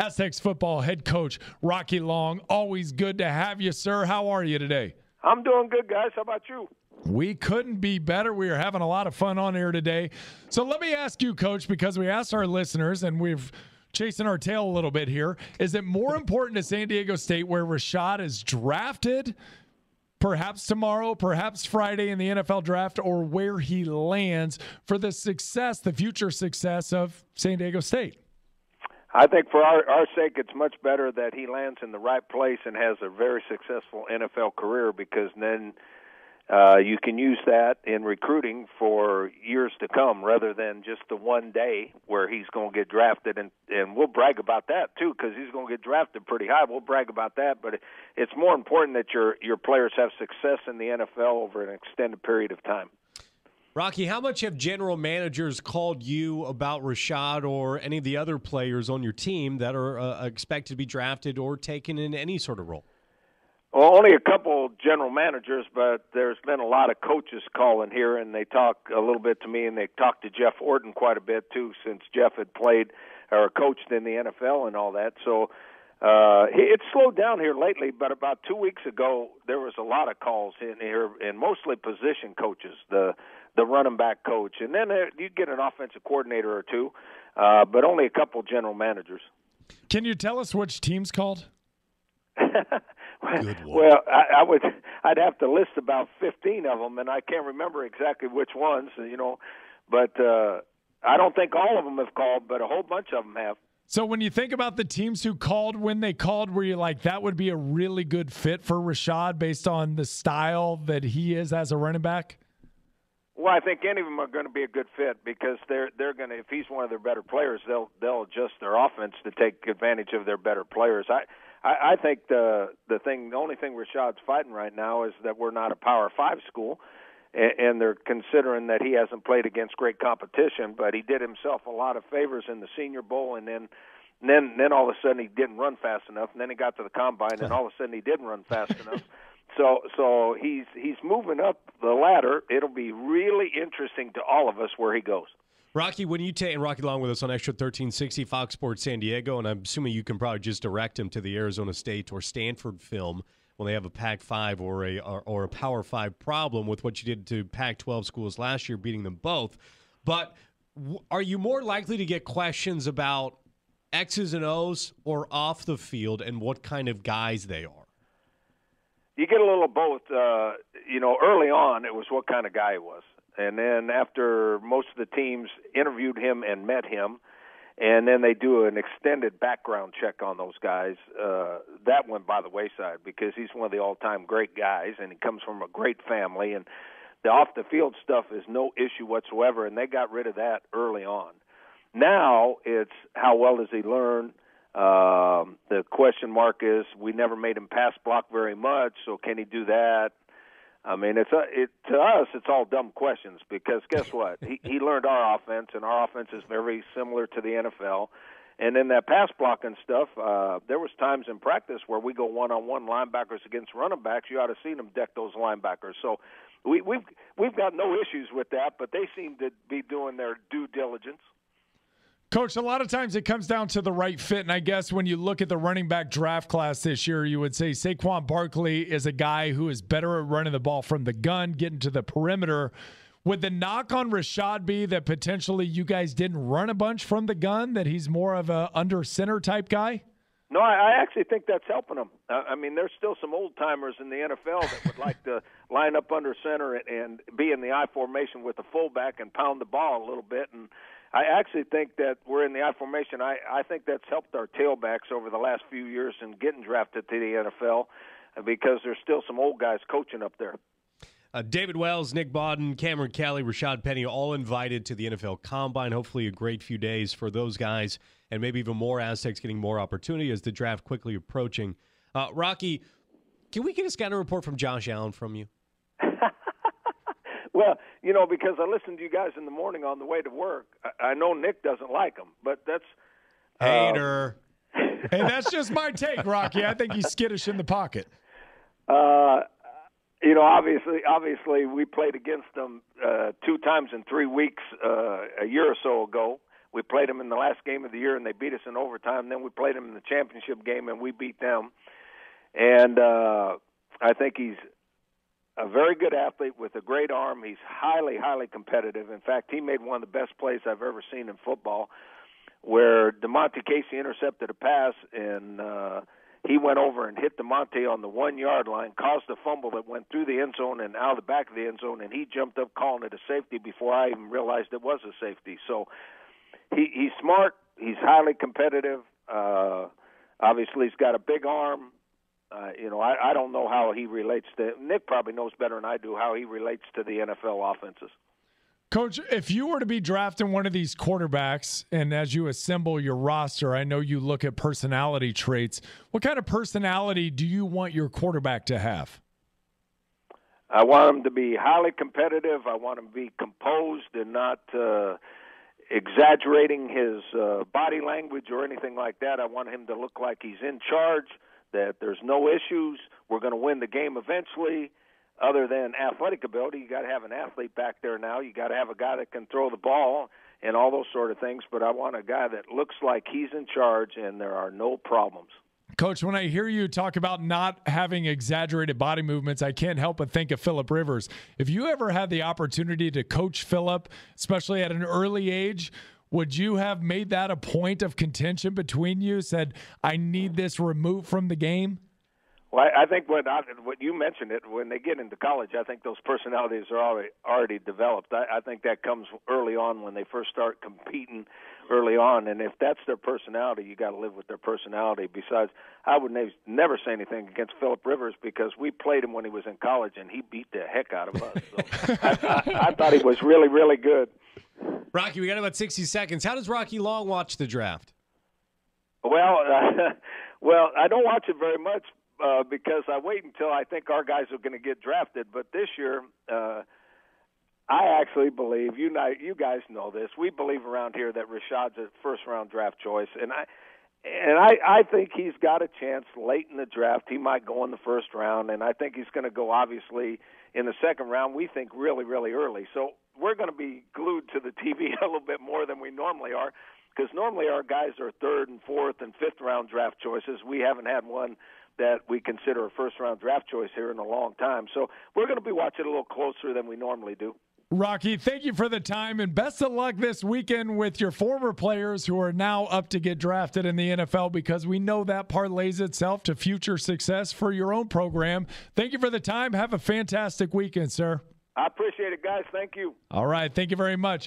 Aztecs football head coach Rocky Long. Always good to have you, sir. How are you today? I'm doing good, guys. How about you? We couldn't be better. We are having a lot of fun on here today. So let me ask you, Coach, because we asked our listeners and we've chasing our tail a little bit here. Is it more important to San Diego State where Rashad is drafted, perhaps tomorrow, perhaps Friday in the NFL draft, or where he lands for the success, the future success of San Diego State? I think for our sake, it's much better that he lands in the right place and has a very successful NFL career, because then you can use that in recruiting for years to come rather than just the one day where he's going to get drafted. And we'll brag about that, too, because he's going to get drafted pretty high. We'll brag about that. But it's more important that your players have success in the NFL over an extended period of time. Rocky, how much have general managers called you about Rashad or any of the other players on your team that are expected to be drafted or taken in any sort of role? Well, only a couple general managers, but there's been a lot of coaches calling here, and they talk a little bit to me, and they talk to Jeff Orton quite a bit, too, since Jeff had played or coached in the NFL and all that. So it's slowed down here lately, but about 2 weeks ago, there was a lot of calls in here, and mostly position coaches, the running back coach. And then you get an offensive coordinator or two, but only a couple general managers. Can you tell us which team's called? Well, I'd have to list about 15 of them, and I can't remember exactly which ones, but I don't think all of them have called, but a whole bunch of them have. So when you think about the teams who called, when they called, were you like, that would be a really good fit for Rashad based on the style that he is as a running back? Well, I think any of them are going to be a good fit, because they're going to, if he's one of their better players, they'll adjust their offense to take advantage of their better players. I think the only thing Rashad's fighting right now is that we're not a Power 5 school, and they're considering that he hasn't played against great competition, but he did himself a lot of favors in the Senior Bowl, and then all of a sudden he didn't run fast enough, and then he got to the Combine, and all of a sudden he didn't run fast enough. So he's moving up the ladder. It'll be really interesting to all of us where he goes. Rocky, when you take Rocky Long with us on Xtra 1360 Fox Sports San Diego, and I'm assuming you can probably just direct him to the Arizona State or Stanford film when they have a Pac-5 or a Power 5 problem with what you did to Pac-12 schools last year, beating them both. But are you more likely to get questions about X's and O's or off the field and what kind of guys they are? You get a little of both. Early on, it was what kind of guy he was. And then after most of the teams interviewed him and met him, and then they do an extended background check on those guys, that went by the wayside, because he's one of the all-time great guys, and he comes from a great family, and the off-the-field stuff is no issue whatsoever, and they got rid of that early on. Now it's how well does he learn? The question mark is, we never made him pass block very much, so can he do that? I mean, to us, it's all dumb questions, because guess what? He learned our offense, and our offense is very similar to the NFL. And in that pass blocking stuff, there was times in practice where we go one-on-one linebackers against running backs. You ought to see them deck those linebackers. So we've got no issues with that, but they seem to be doing their due diligence. Coach, a lot of times it comes down to the right fit, and I guess when you look at the running back draft class this year, you would say Saquon Barkley is a guy who is better at running the ball from the gun, getting to the perimeter. Would the knock on Rashad be that potentially you guys didn't run a bunch from the gun, that he's more of a under-center type guy? No, I actually think that's helping him. I mean, there's still some old-timers in the NFL that would like to line up under center and be in the I formation with the fullback and pound the ball a little bit, and I actually think that we're in the I formation. I think that's helped our tailbacks over the last few years in getting drafted to the NFL, because there's still some old guys coaching up there. David Wells, Nick Bodden, Cameron Kelly, Rashad Penny, all invited to the NFL Combine. Hopefully a great few days for those guys, and maybe even more Aztecs getting more opportunity as the draft quickly approaching. Rocky, can we get a scouting report from Josh Allen from you? Well, because I listen to you guys in the morning on the way to work, I know Nick doesn't like him, but that's hater. Hey, that's just my take, Rocky. I think he's skittish in the pocket. Obviously, we played against them 2 times in 3 weeks a year or so ago We played them in the last game of the year, and they beat us in overtime. Then we played them in the championship game, and we beat them. And I think he's a very good athlete with a great arm. He's highly, highly competitive. In fact, he made one of the best plays I've ever seen in football, where DeMonte Casey intercepted a pass, and he went over and hit DeMonte on the 1-yard line, caused a fumble that went through the end zone and out of the back of the end zone, and he jumped up calling it a safety before I even realized it was a safety. So he's smart. He's highly competitive. Obviously, he's got a big arm. I don't know how he relates to – Nick probably knows better than I do how he relates to the NFL offenses. Coach, if you were to be drafting one of these quarterbacks, and as you assemble your roster, I know you look at personality traits. What kind of personality do you want your quarterback to have? I want him to be highly competitive. I want him to be composed and not exaggerating his body language or anything like that. I want him to look like he's in charge, that there's no issues. We're going to win the game eventually. Other than athletic ability, you got to have an athlete back there now. You got to have a guy that can throw the ball and all those sort of things. But I want a guy that looks like he's in charge and there are no problems. Coach, when I hear you talk about not having exaggerated body movements, I can't help but think of Phillip Rivers. If you ever had the opportunity to coach Phillip, especially at an early age, would you have made that a point of contention between you, said, I need this removed from the game? Well, I think what you mentioned it, when they get into college, I think those personalities are already developed. I think that comes early on when they first start competing early on. And if that's their personality, you got to live with their personality. Besides, I would never say anything against Phillip Rivers because we played him when he was in college, and he beat the heck out of us. So I thought he was really, really good. Rocky, we got about 60 seconds. How does Rocky Long watch the draft? Well, I don't watch it very much. Because I wait until I think our guys are going to get drafted. But this year, I actually believe, you guys know this, we believe around here that Rashad's a first-round draft choice. And I think he's got a chance late in the draft. He might go in the first round, and I think he's going to go, obviously, in the second round, we think really, really early. So we're going to be glued to the TV a little bit more than we normally are, because normally our guys are third and fourth and fifth-round draft choices. We haven't had one that we consider a first-round draft choice here in a long time. So we're going to be watching a little closer than we normally do. Rocky, thank you for the time, and best of luck this weekend with your former players who are now up to get drafted in the NFL, because we know that parlays itself to future success for your own program. Thank you for the time. Have a fantastic weekend, sir. I appreciate it, guys. Thank you. All right. Thank you very much.